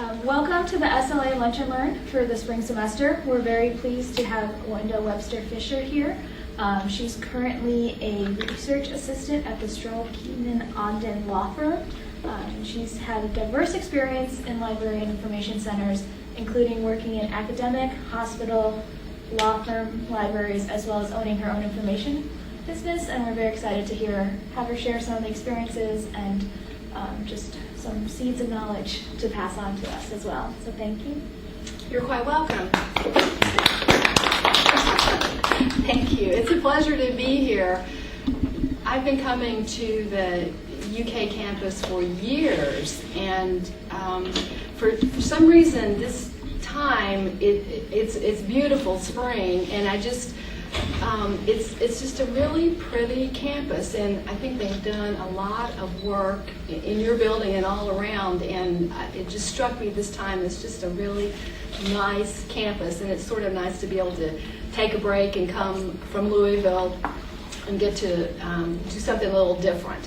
Welcome to the SLA Lunch and Learn for the spring semester. We're very pleased to have Wenda Webster Fischer here. She's currently a research assistant at the Stroll Keenan Ogden Law Firm. She's had a diverse experience in library and information centers, including working in academic, hospital, law firm, libraries, as well as owning her own information business. And we're very excited to have her share some of the experiences and just some seeds of knowledge to pass on to us as well. So thank you. You're quite welcome. Thank you. It's a pleasure to be here. I've been coming to the UK campus for years, and for some reason this time it's beautiful spring, and it's just a really pretty campus, and I think they've done a lot of work in your building and all around, and it just struck me this time it's just a really nice campus, and it's sort of nice to be able to take a break and come from Louisville and get to do something a little different.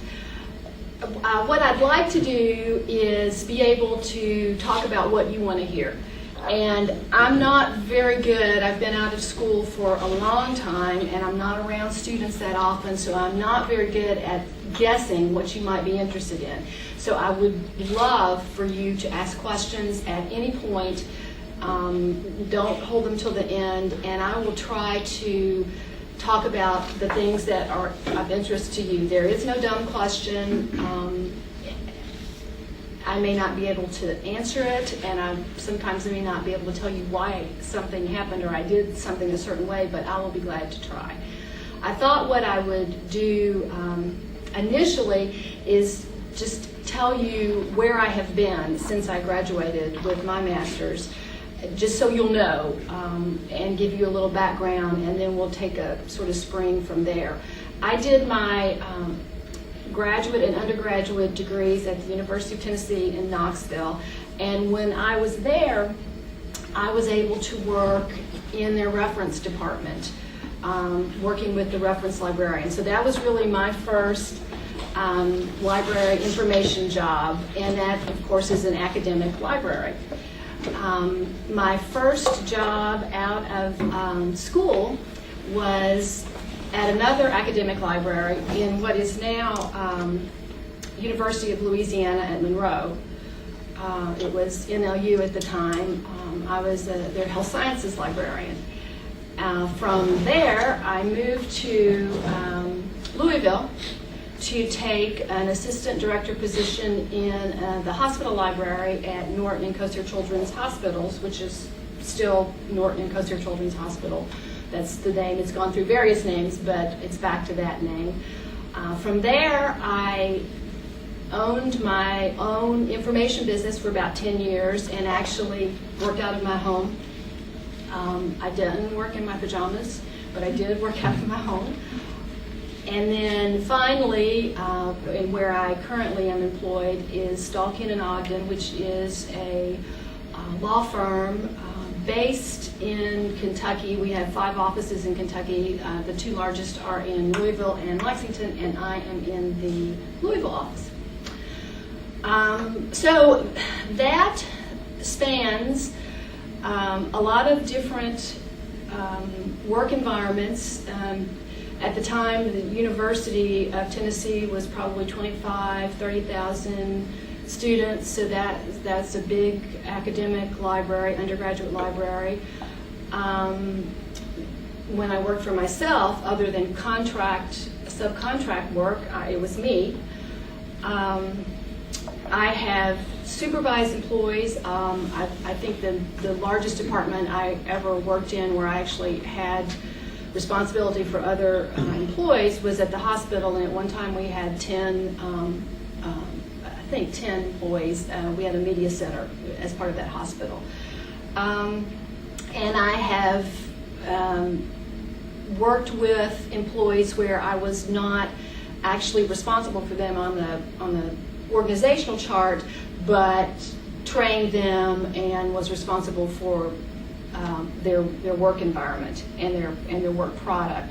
What I'd like to do is be able to talk about what you want to hear. And I'm not very good. I've been out of school for a long time, and I'm not around students that often, so I'm not very good at guessing what you might be interested in. So I would love for you to ask questions at any point. Don't hold them till the end, and I will try to talk about the things that are of interest to you. There is no dumb question. I may not be able to answer it, and sometimes I may not be able to tell you why something happened or I did something a certain way, but I will be glad to try. I thought what I would do initially is just tell you where I have been since I graduated with my master's, just so you'll know, and give you a little background, and then we'll take a sort of spring from there. I did my graduate and undergraduate degrees at the University of Tennessee in Knoxville, and when I was there, I was able to work in their reference department, working with the reference librarian. So that was really my first library information job, and that, of course, is an academic library. My first job out of school was at another academic library in what is now University of Louisiana at Monroe. It was NLU at the time. I was their health sciences librarian. From there, I moved to Louisville to take an assistant director position in the hospital library at Norton and Coaster Children's Hospitals, which is still Norton and Coaster Children's Hospital. That's the name. It's gone through various names, but it's back to that name. From there, I owned my own information business for about 10 years and actually worked out of my home. I didn't work in my pajamas, but I did work out of my home. And then finally, and where I currently am employed, is Stroll Keenan Ogden, which is a law firm based in Kentucky. We have 5 offices in Kentucky. The 2 largest are in Louisville and Lexington, and I am in the Louisville office. So that spans a lot of different work environments. At the time, the University of Tennessee was probably 30,000 students, so that's a big academic library, undergraduate library. When I worked for myself, other than subcontract work, it was me. I have supervised employees. I think the largest department I ever worked in, where I actually had responsibility for other employees, was at the hospital, and at one time we had 10 employees. We had a media center as part of that hospital. And I have worked with employees where I was not actually responsible for them on the organizational chart, but trained them and was responsible for their work environment and their work product.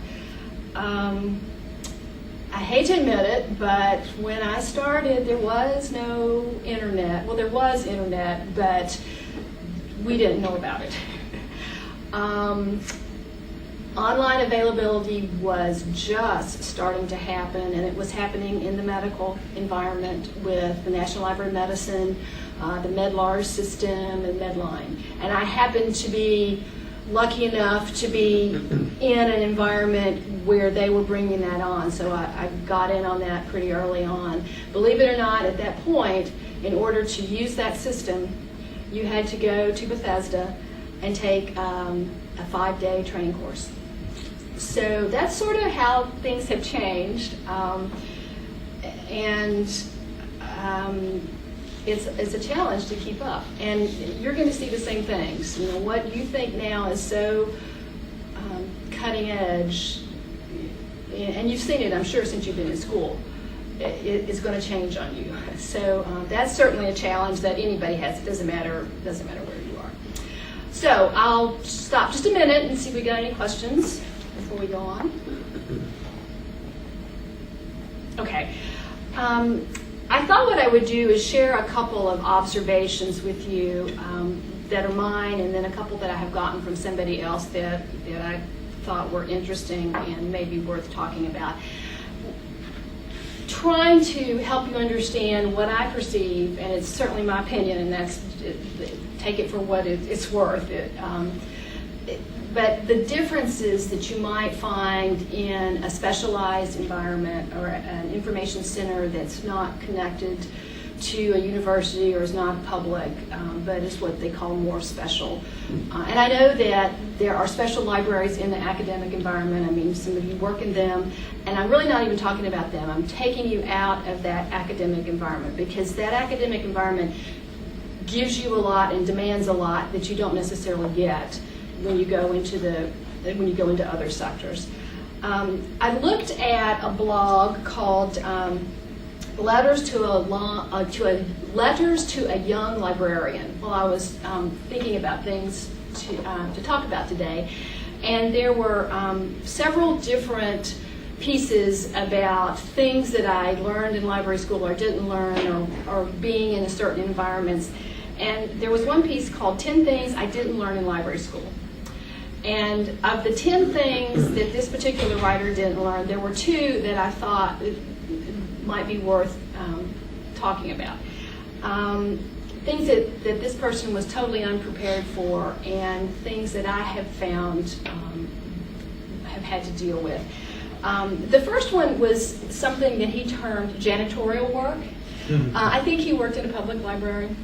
I hate to admit it, but when I started, there was no internet. Well, there was internet, but we didn't know about it. Online availability was just starting to happen, and it was happening in the medical environment with the National Library of Medicine, the MedLARS system, and Medline. And I happened to be lucky enough to be in an environment where they were bringing that on, so I got in on that pretty early on. Believe it or not, at that point, in order to use that system, you had to go to Bethesda and take a 5-day training course. So that's sort of how things have changed, and it's a challenge to keep up. And you're going to see the same things. You know, what you think now is so cutting edge, and you've seen it, I'm sure, since you've been in school, it's going to change on you. So that's certainly a challenge that anybody has. It doesn't matter where you are. So I'll stop just a minute and see if we got any questions before we go on. Okay. I thought what I would do is share a couple of observations with you that are mine, and then a couple that I have gotten from somebody else that I thought were interesting and maybe worth talking about. Trying to help you understand what I perceive, and it's certainly my opinion, and take it for what it's worth. But the differences that you might find in a specialized environment or an information center that's not connected to a university or is not public, but is what they call more special. And I know that there are special libraries in the academic environment. I mean, some of you work in them, and I'm really not even talking about them. I'm taking you out of that academic environment, because that academic environment gives you a lot and demands a lot that you don't necessarily get when you go into other sectors. I looked at a blog called Letters to a Young Librarian while I was thinking about things to talk about today, and there were several different pieces about things that I learned in library school or didn't learn, or being in a certain environments. And there was one piece called 10 Things I Didn't Learn in Library School. And of the 10 things that this particular writer didn't learn, there were 2 that I thought might be worth talking about. Things that this person was totally unprepared for, and things that I have found have had to deal with. The first one was something that he termed janitorial work. I think he worked in a public library.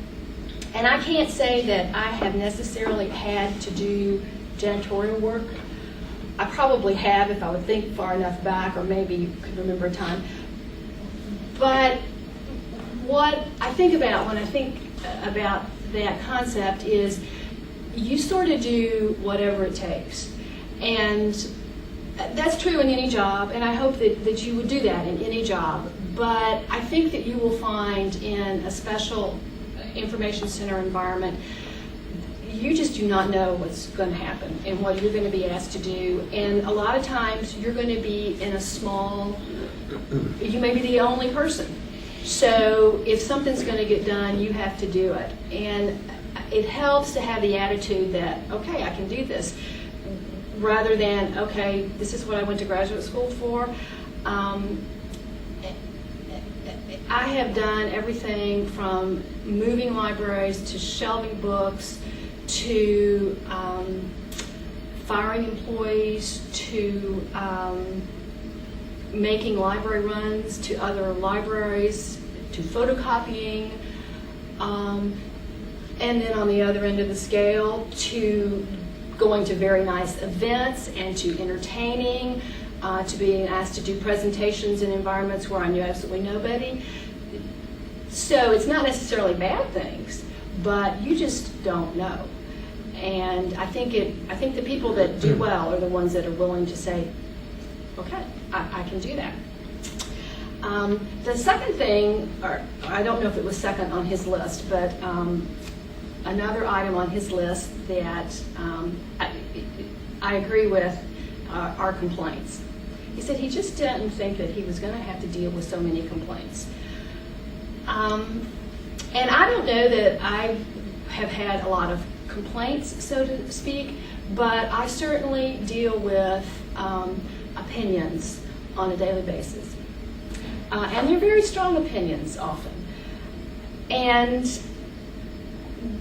And I can't say that I have necessarily had to do janitorial work. I probably have if I would think far enough back, or maybe could remember a time. But what I think about when I think about that concept is you sort of do whatever it takes. And that's true in any job, and I hope that you would do that in any job. But I think that you will find in a special information center environment, you just do not know what's going to happen and what you're going to be asked to do. And a lot of times you're going to be in a small, you may be the only person. So if something's going to get done, you have to do it. And it helps to have the attitude that, okay, I can do this, rather than, okay, this is what I went to graduate school for. I have done everything from moving libraries to shelving books to firing employees to making library runs to other libraries to photocopying, and then on the other end of the scale to going to very nice events and to entertaining, to being asked to do presentations in environments where I knew absolutely nobody. So it's not necessarily bad things, but you just don't know. And I think the people that do well are the ones that are willing to say, okay, I can do that. The second thing, or I don't know if it was second on his list, but another item on his list that I agree with are complaints. He said he just didn't think that he was going to have to deal with so many complaints. And I don't know that I have had a lot of complaints, so to speak, but I certainly deal with opinions on a daily basis. And they're very strong opinions often. And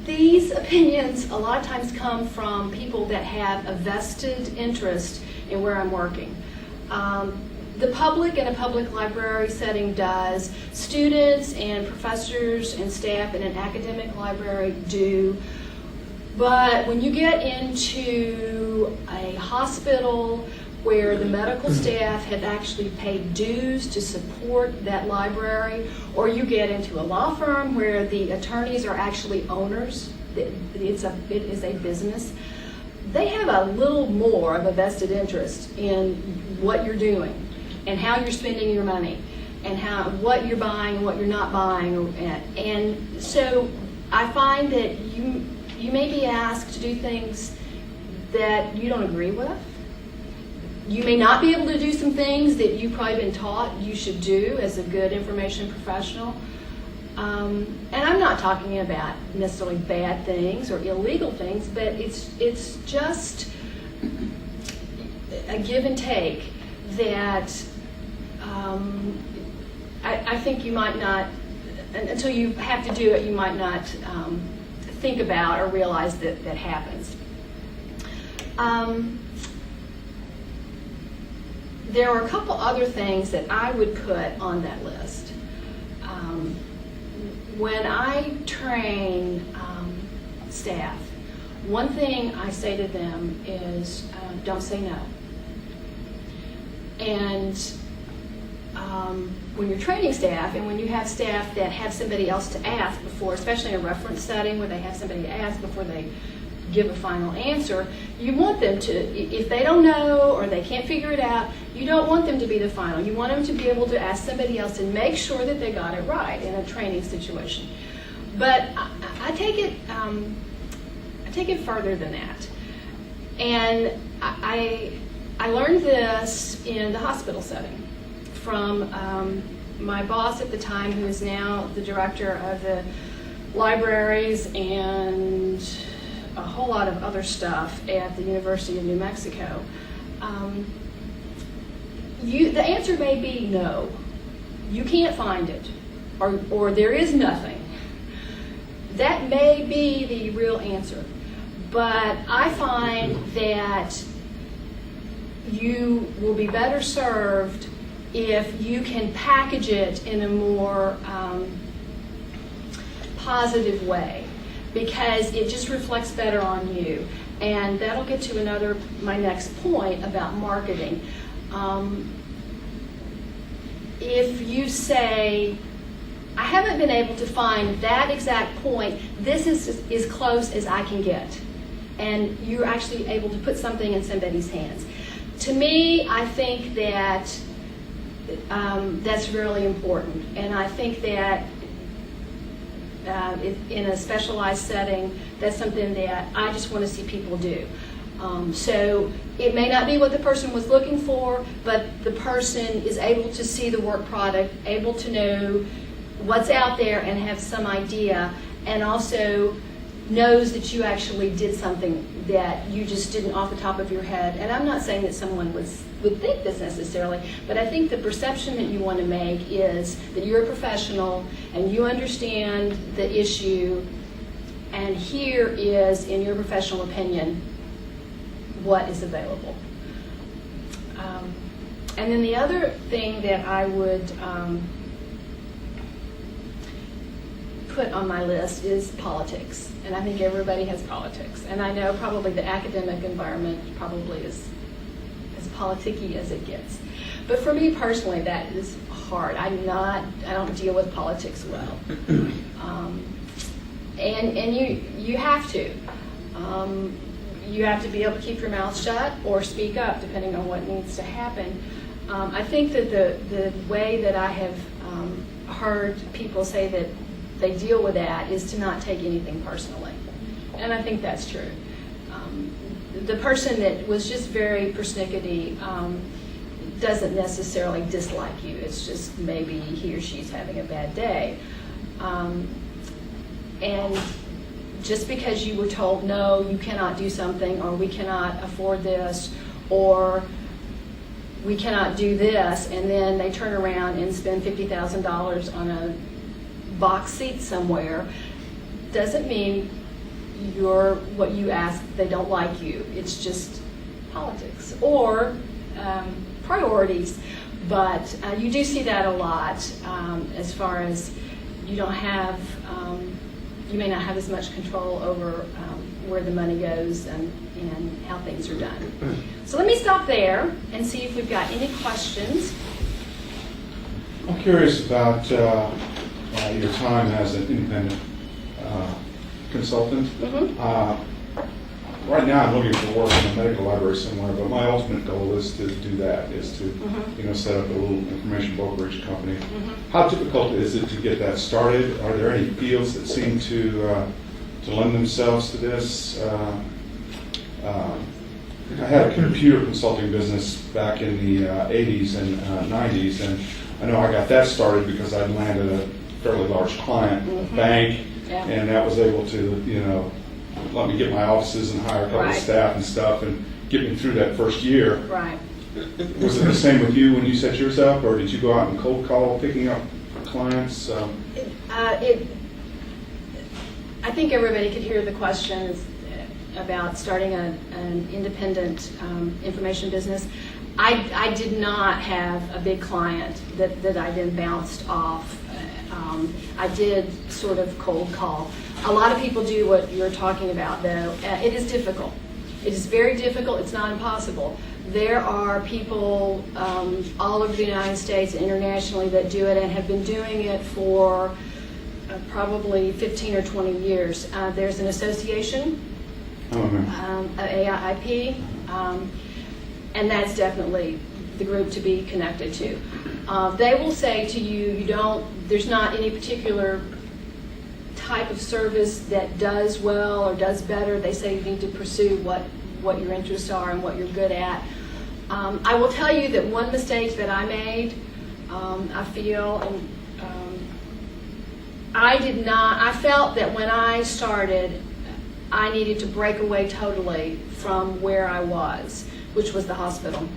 these opinions a lot of times come from people that have a vested interest in where I'm working. The public in a public library setting does. Students and professors and staff in an academic library do. But when you get into a hospital where the medical staff have actually paid dues to support that library, or you get into a law firm where the attorneys are actually owners, it is a business, they have a little more of a vested interest in what you're doing and how you're spending your money and what you're buying and what you're not buying. And so I find that you may be asked to do things that you don't agree with. You may not be able to do some things that you've probably been taught you should do as a good information professional. And I'm not talking about necessarily bad things or illegal things, but it's just a give and take that I think you might not, until you have to do it, you might not think about or realize that happens. There are a couple other things that I would put on that list. When I train staff, one thing I say to them is don't say no. And when you're training staff and when you have staff that have somebody else to ask before, especially in a reference setting where they have somebody to ask before they give a final answer, you want them to, if they don't know or they can't figure it out, you don't want them to be the final. You want them to be able to ask somebody else and make sure that they got it right in a training situation. But I take it further than that. And I learned this in the hospital setting from my boss at the time, who is now the director of the libraries and a whole lot of other stuff at the University of New Mexico. The answer may be no. You can't find it, or there is nothing. That may be the real answer. But I find that you will be better served if you can package it in a more positive way, because it just reflects better on you. And that'll get to my next point about marketing. If you say, I haven't been able to find that exact point, this is as close as I can get, and you're actually able to put something in somebody's hands. To me, I think that that's really important, and I think that in a specialized setting, that's something that I just want to see people do. So it may not be what the person was looking for, but the person is able to see the work product, able to know what's out there and have some idea, and also knows that you actually did something that you just didn't off the top of your head. And I'm not saying that someone would think this necessarily, but I think the perception that you want to make is that you're a professional and you understand the issue, and here is, in your professional opinion, what is available. And then the other thing that I would put on my list is politics. And I think everybody has politics. And I know probably the academic environment probably is as politicky as it gets. But for me personally, that is hard. I don't deal with politics well. And you have to. You have to be able to keep your mouth shut or speak up, depending on what needs to happen. I think that the way that I have heard people say that they deal with that is to not take anything personally. And I think that's true. The person that was just very persnickety, doesn't necessarily dislike you. It's just maybe he or she's having a bad day. And just because you were told, no, you cannot do something, or we cannot afford this, or we cannot do this, and then they turn around and spend $50,000 on a box seat somewhere, doesn't mean what you ask, they don't like you. It's just politics or priorities. But you do see that a lot as far as you don't have, you may not have as much control over where the money goes and how things are done. So let me stop there and see if we've got any questions. I'm curious about your time as an independent consultant. Right now I'm looking for work in a medical library somewhere, but my ultimate goal is to do that, is to set up a little information brokerage company. How difficult is it to get that started? Are there any fields that seem to lend themselves to this? I had a computer consulting business back in the 80s and 90s, and I know I got that started because I landed a fairly large client, a bank, and that was able to, let me get my offices and hire a couple of staff and stuff and get me through that first year. Right. Was it the same with you when you set yours up, or did you go out and cold call picking up clients? I think everybody could hear the questions about starting an independent information business. I did not have a big client that I then bounced off. I did sort of cold call. A lot of people do what you're talking about, though. It is difficult. It is very difficult. It's not impossible. There are people all over the United States and internationally that do it and have been doing it for probably 15 or 20 years. There's an association, AIIP, and that's definitely the group to be connected to. They will say to you, there's not any particular type of service that does well or does better. They say you need to pursue what your interests are and what you're good at. I will tell you that one mistake that I made, I feel, I felt that when I started, I needed to break away totally from where I was, which was the hospital.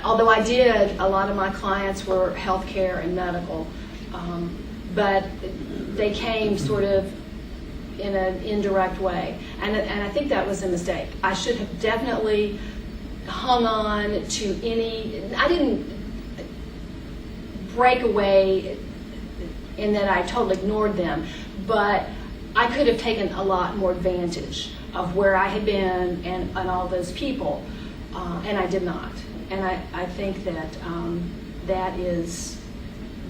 Although I did, a lot of my clients were healthcare and medical, but they came sort of in an indirect way, and I think that was a mistake. I should have definitely hung on to I didn't break away in that I totally ignored them, but I could have taken a lot more advantage of where I had been and all those people, and I did not. And I think that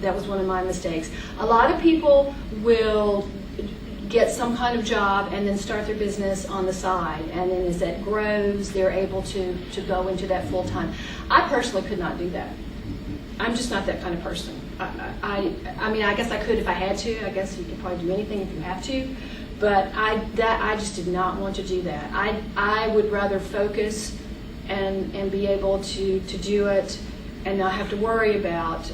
that was one of my mistakes. A lot of people will get some kind of job and then start their business on the side, and then as that grows, they're able to go into that full time. I personally could not do that. I'm just not that kind of person. I mean, I guess I could if I had to. I guess you could probably do anything if you have to, but I just did not want to do that. I would rather focus and be able to do it and not have to worry about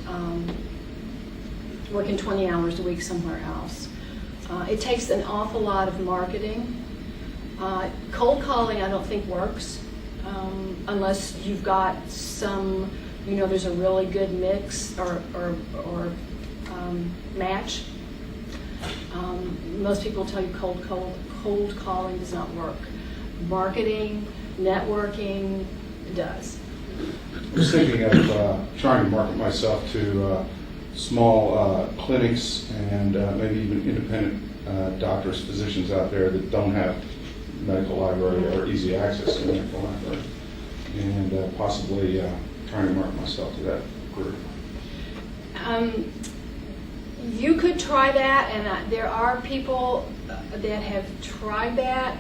working 20 hours a week somewhere else. It takes an awful lot of marketing. Cold calling I don't think works unless you've got some, there's a really good mix or match. Most people tell you cold calling does not work. Marketing, networking does. I was thinking of trying to market myself to small clinics and maybe even independent doctors, physicians out there that don't have medical library or easy access to medical library, and possibly trying to market myself to that group. You could try that, and there are people that have tried that.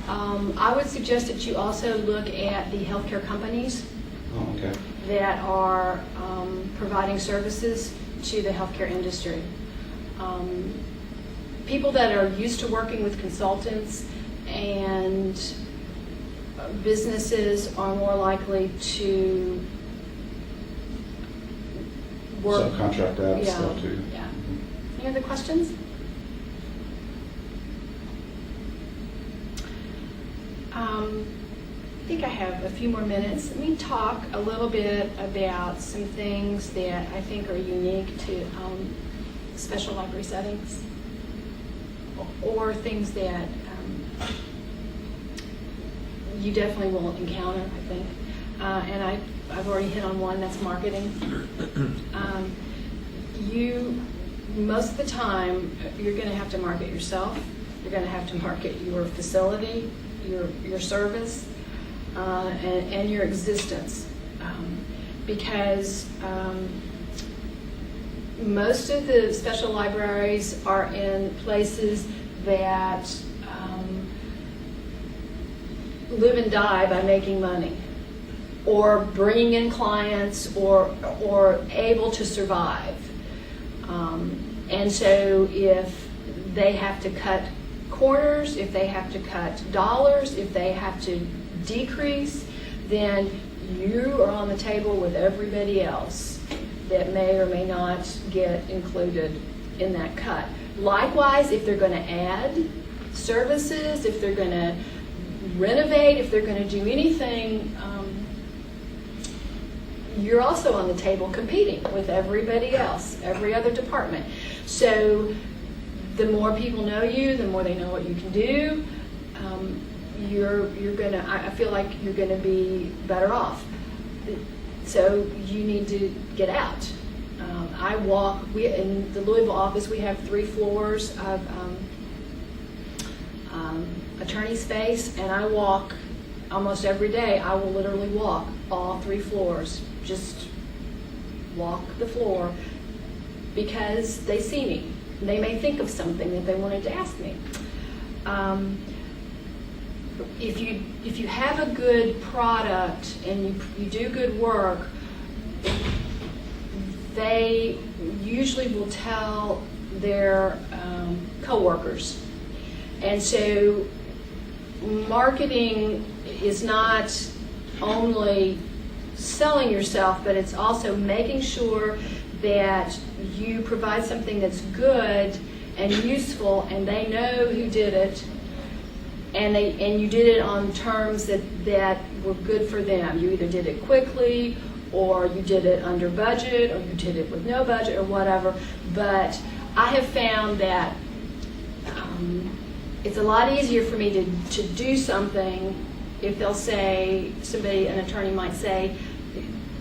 I would suggest that you also look at the healthcare companies that are providing services to the healthcare industry. People that are used to working with consultants and businesses are more likely to work. subcontract out Yeah, stuff too. yeah. Any other questions? I think I have a few more minutes. Let me talk a little bit about some things that I think are unique to special library settings, or things that you definitely will encounter, I think. And I've already hit on one, that's marketing. Most of the time, you're going to have to market yourself. You're going to have to market your facility, your service, and your existence. Because most of the special libraries are in places that live and die by making money, or bringing in clients, or able to survive. And so if they have to cut corners, if they have to cut dollars, if they have to decrease, then you are on the table with everybody else that may or may not get included in that cut. Likewise, if they're going to add services, if they're going to renovate, if they're going to do anything, you're also on the table competing with everybody else, every other department. So the more people know you, the more they know what you can do, you're gonna, I feel like you're gonna be better off. So you need to get out. In the Louisville office, we have 3 floors of attorney space, and I walk almost every day. I will literally walk all 3 floors, just walk the floor, because they see me. They may think of something that they wanted to ask me. If you have a good product and you do good work, they usually will tell their coworkers. And so marketing is not only selling yourself, but it's also making sure that you provide something that's good and useful, and they know who did it, and you did it on terms that were good for them. You either did it quickly, or you did it under budget, or you did it with no budget, or whatever. But I have found that it's a lot easier for me to do something if they'll say, an attorney might say,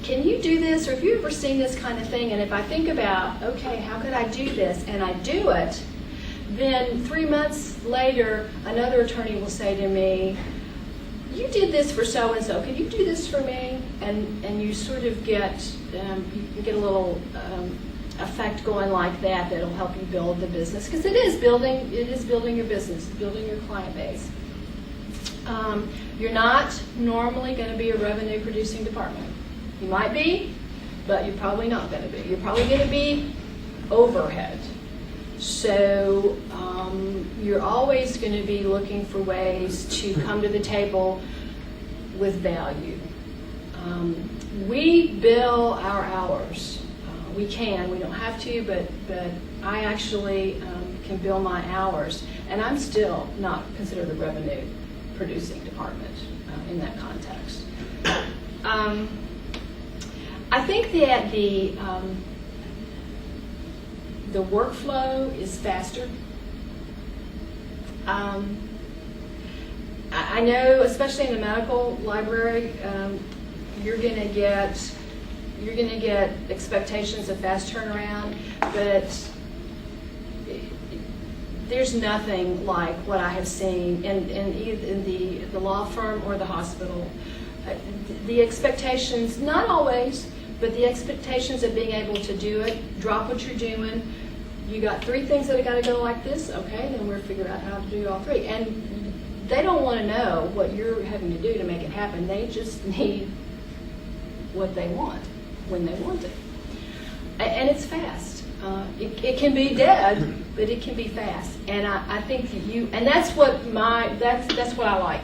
can you do this, or have you ever seen this kind of thing? And if I think about, okay, how could I do this, and I do it, then 3 months later, another attorney will say to me, you did this for so-and-so, can you do this for me? And you sort of get, you get a little effect going like that that'll help you build the business, because it is building your business, building your client base. You're not normally going to be a revenue producing department. You might be, but you're probably not going to be. You're probably going to be overhead. So you're always going to be looking for ways to come to the table with value. We bill our hours. We can. We don't have to, but I actually can bill my hours, and I'm still not considered a revenue producing department in that context. I think that the workflow is faster. I know, especially in the medical library, you're going to get expectations of fast turnaround, but there's nothing like what I have seen in either the law firm or the hospital. The expectations, not always, but the expectations of being able to do it, drop what you're doing. You got 3 things that have got to go like this, okay, then we'll figure out how to do all 3. And they don't want to know what you're having to do to make it happen. They just need what they want when they want it. And it's fast. It can be dead, but it can be fast. And I think that and that's what I like.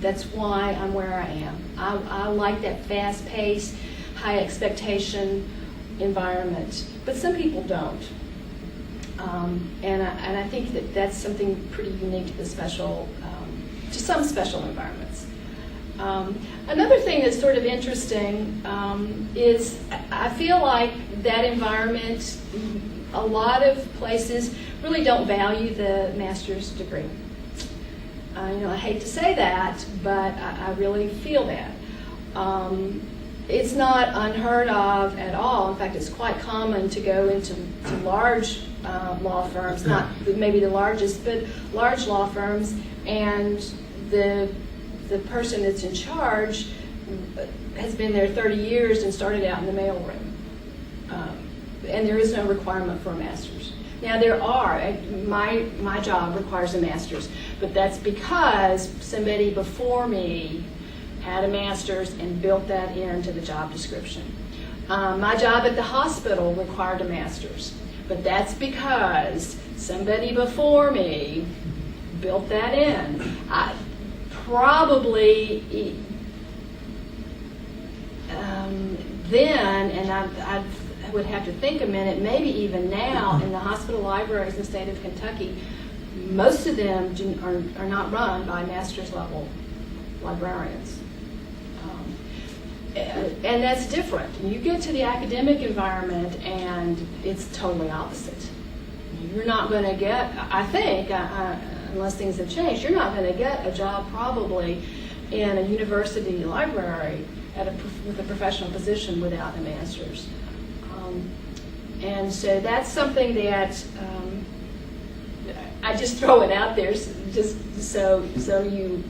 That's why I'm where I am. I like that fast pace, high expectation environment, but some people don't. And I think that that's something pretty unique to the to some special environments. Another thing that's sort of interesting is I feel like that environment, a lot of places really don't value the master's degree. I hate to say that, but I really feel that. It's not unheard of at all. In fact, it's quite common to go into large law firms, not maybe the largest, but large law firms, and the person that's in charge has been there 30 years and started out in the mailroom. And there is no requirement for a master's. Now there are, my job requires a master's, but that's because somebody before me had a master's and built that into the job description. My job at the hospital required a master's, but that's because somebody before me built that in. Probably then, and I would have to think a minute, maybe even now, in the hospital libraries in the state of Kentucky, most of them are not run by master's level librarians. And that's different. You get to the academic environment and it's totally opposite. You're not going to get, I think, unless things have changed, you're not going to get a job probably in a university library with a professional position without a master's. And so that's something that I just throw it out there just so you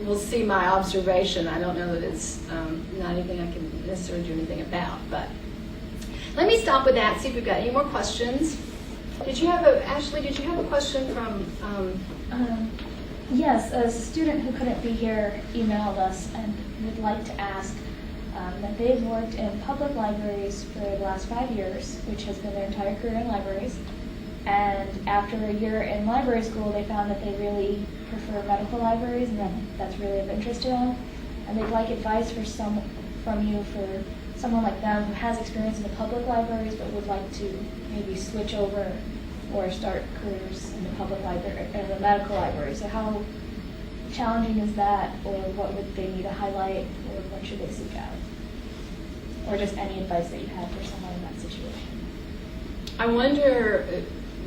will see my observation. I don't know that it's not anything I can necessarily do anything about, but let me stop with that, see if we've got any more questions. Ashley, did you have a question from? Yes, a student who couldn't be here emailed us and would like to ask that they've worked in public libraries for the last 5 years, which has been their entire career in libraries. And after a year in library school, they found that they really prefer medical libraries, and that's really of interest to them. And they'd like advice from you for someone like them who has experience in the public libraries but would like to maybe switch over or start careers in the public library or the medical library. So how challenging is that, or what would they need to highlight, or what should they seek out? Or just any advice that you have for someone in that situation. I wonder,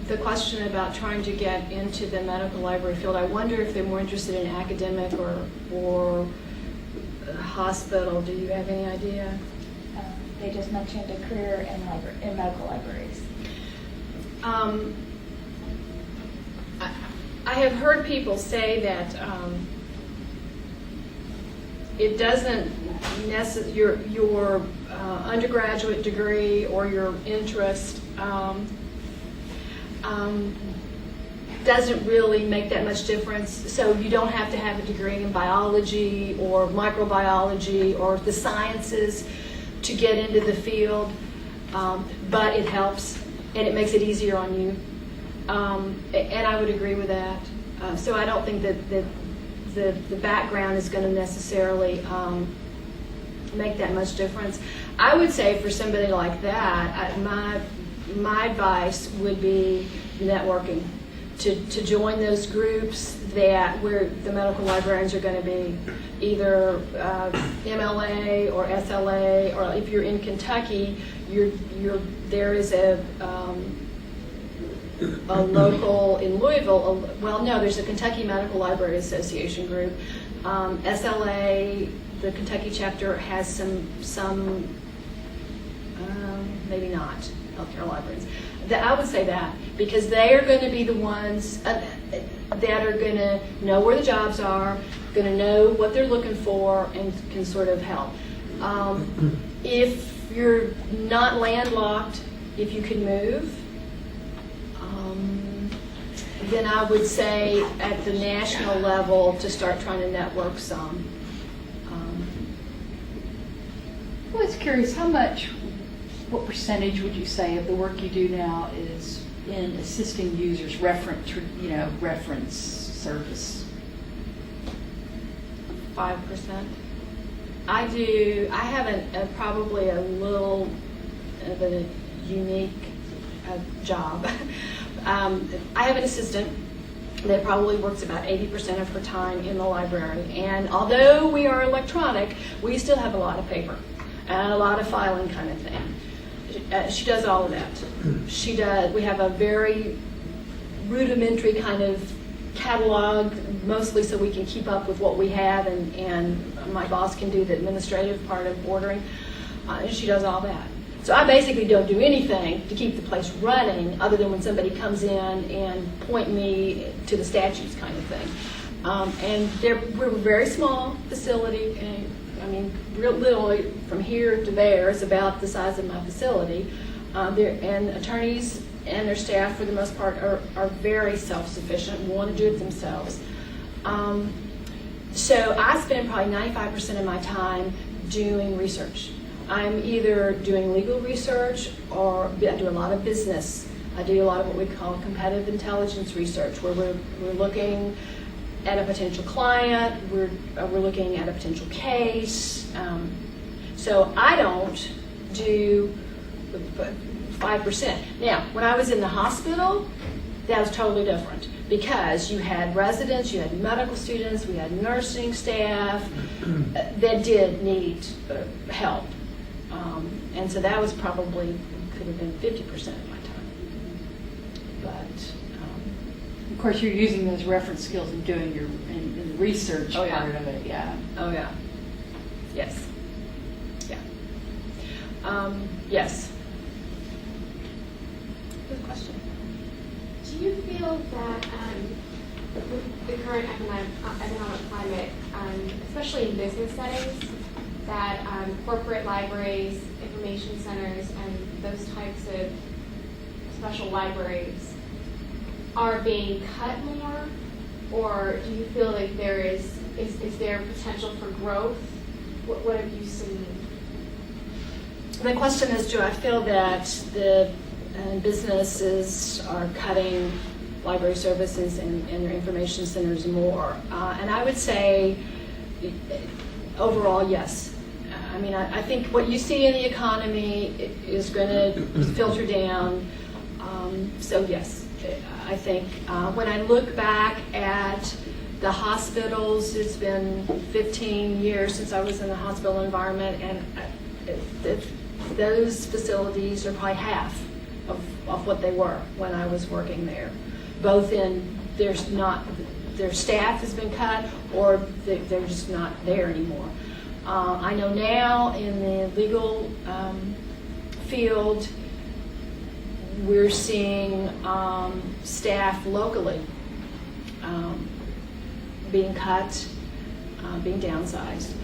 the question about trying to get into the medical library field, I wonder if they're more interested in academic or hospital. Do you have any idea? They just mentioned a career in medical libraries. I have heard people say that it doesn't your undergraduate degree or your interest doesn't really make that much difference. So you don't have to have a degree in biology or microbiology or the sciences to get into the field, but it helps and it makes it easier on you. And I would agree with that. So I don't think that the background is going to necessarily make that much difference. I would say for somebody like that, my advice would be networking, to join those groups where the medical librarians are going to be, either MLA or SLA, or if you're in Kentucky, there is a local in Louisville. There's a Kentucky Medical Library Association group. SLA, the Kentucky chapter, has some maybe not healthcare librarians. I would say that, because they are going to be the ones that are going to know where the jobs are, going to know what they're looking for, and can sort of help. If you're not landlocked, if you can move, then I would say at the national level to start trying to network some. I was curious, what percentage would you say of the work you do now is in assisting users, reference service? 5%. I have probably a little of a unique job. I have an assistant that probably works about 80% of her time in the library. And although we are electronic, we still have a lot of paper and a lot of filing kind of thing. She does all of that. We have a very rudimentary kind of catalog, mostly so we can keep up with what we have, and my boss can do the administrative part of ordering. And she does all that. So I basically don't do anything to keep the place running other than when somebody comes in and point me to the statutes kind of thing. And we're a very small facility, and I mean, literally from here to there is about the size of my facility. And attorneys and their staff, for the most part, are very self-sufficient, want to do it themselves. So I spend probably 95% of my time doing research. I'm either doing legal research, or I do a lot of business. I do a lot of what we call competitive intelligence research, where we're looking at a potential client, we're looking at a potential case. So I don't do 5%. Now, when I was in the hospital, that was totally different, because you had residents, you had medical students, we had nursing staff that did need help. And so that was probably, could have been 50% of my time. But, Of course, you're using those reference skills in doing in the research Oh, yeah. part of it, yeah. oh yeah, yes, yeah. Yes. Good question. Do you feel that with the current economic climate, especially in business settings, that corporate libraries, information centers, and those types of special libraries are being cut more? Or do you feel like there is there potential for growth? What have you seen? My question is, do I feel that the businesses are cutting library services and their information centers more? And I would say, overall, yes. I mean, I think what you see in the economy is going to filter down. So yes, I think when I look back at the hospitals, it's been 15 years since I was in the hospital environment, and those facilities are probably half of what they were when I was working there. Both in their staff has been cut, or they're just not there anymore. I know now in the legal field, we're seeing staff locally being cut, being downsized.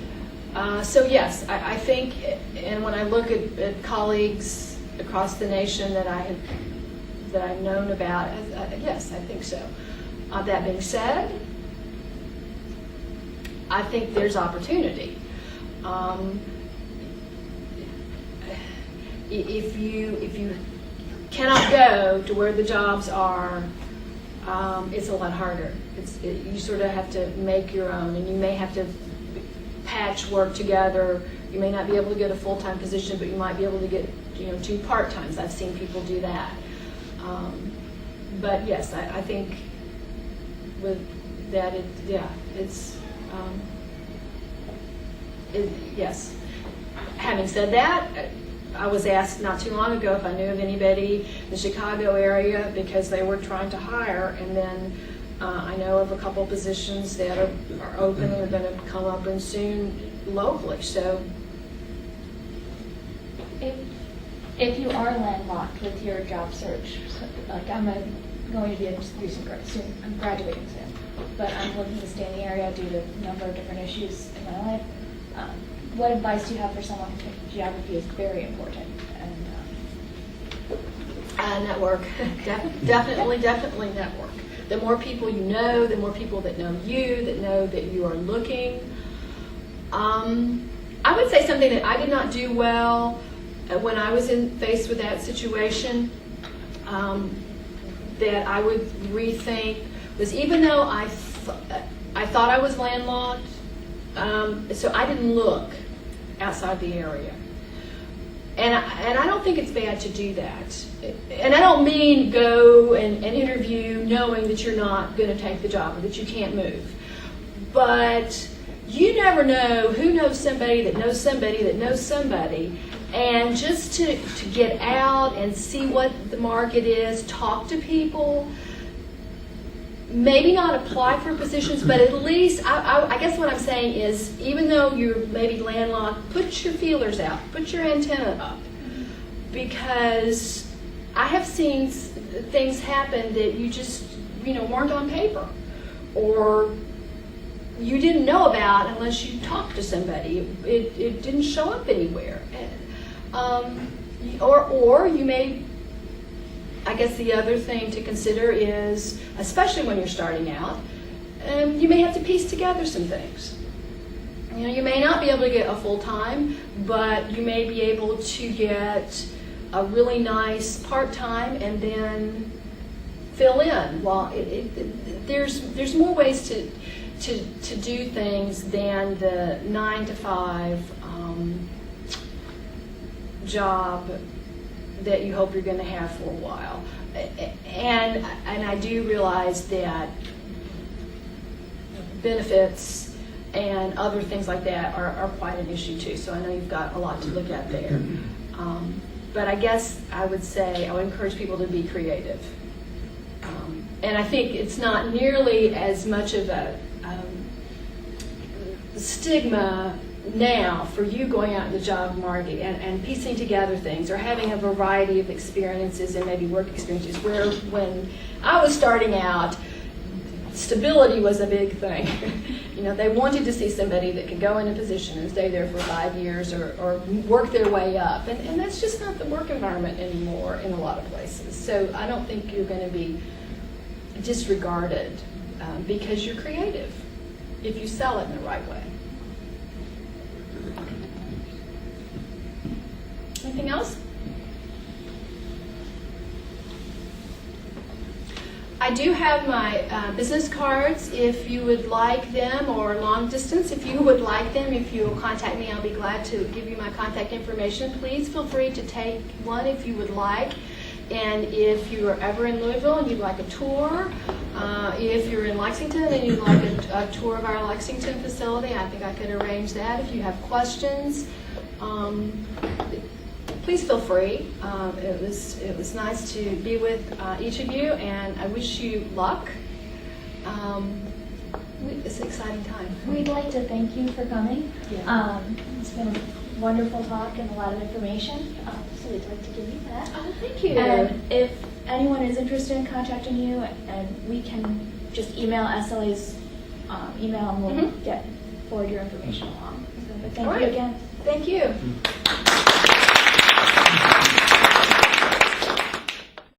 So yes, I think, and when I look at colleagues across the nation that I've known about, yes, I think so. That being said, I think there's opportunity. If you cannot go to where the jobs are, it's a lot harder. You sort of have to make your own, and you may have to patch work together. You may not be able to get a full-time position, but you might be able to get 2 part-times. I've seen people do that. But yes, I think with that, yes. Having said that, I was asked not too long ago if I knew of anybody in the Chicago area, because they were trying to hire, and then I know of a couple positions that are open and are going to come up and soon locally. So, If you are landlocked with your job search, like I'm going to be a recent grad soon, I'm graduating soon, but I'm looking to stay in the area due to a number of different issues in my life. What advice do you have for someone who thinks geography is very important? And network, definitely network. The more people you know, the more people that know that you are looking. I would say something that I did not do well when I was faced with that situation, that I would rethink, was even though I thought I was landlocked, so I didn't look outside the area. And I don't think it's bad to do that. And I don't mean go and interview knowing that you're not going to take the job or that you can't move. But you never know who knows somebody that knows somebody that knows somebody. And just to get out and see what the market is, talk to people, maybe not apply for positions, but at least, I guess what I'm saying is, even though you're maybe landlocked, put your feelers out, put your antenna up. Because I have seen things happen that you just, weren't on paper. Or you didn't know about unless you talked to somebody. It didn't show up anywhere. Or you may, I guess the other thing to consider is, especially when you're starting out, you may have to piece together some things. You may not be able to get a full-time, but you may be able to get a really nice part-time and then fill in. Well, there's more ways to do things than the 9-to-5 job that you hope you're going to have for a while. And I do realize that benefits and other things like that are quite an issue too. So I know you've got a lot to look at there. But I guess I would encourage people to be creative. And I think it's not nearly as much of a stigma now for you going out in the job market and piecing together things or having a variety of experiences and maybe work experiences, where when I was starting out, stability was a big thing. They wanted to see somebody that could go in a position and stay there for 5 years or work their way up. And that's just not the work environment anymore in a lot of places. So I don't think you're going to be disregarded because you're creative if you sell it in the right way. Anything else? I do have my business cards if you would like them, or long distance if you would like them. If you will contact me, I'll be glad to give you my contact information. Please feel free to take one if you would like. And if you are ever in Louisville and you'd like a tour, if you're in Lexington and you'd like a tour of our Lexington facility, I think I could arrange that. If you have questions, please feel free. It was nice to be with each of you, and I wish you luck. It's an exciting time. We'd like to thank you for coming. Yeah. It's been a wonderful talk and a lot of information, so we'd like to give you that. Oh, thank you. And if anyone is interested in contacting you, and we can just email SLA's email and we'll forward your information along. So, but thank All you right. again. Thank you.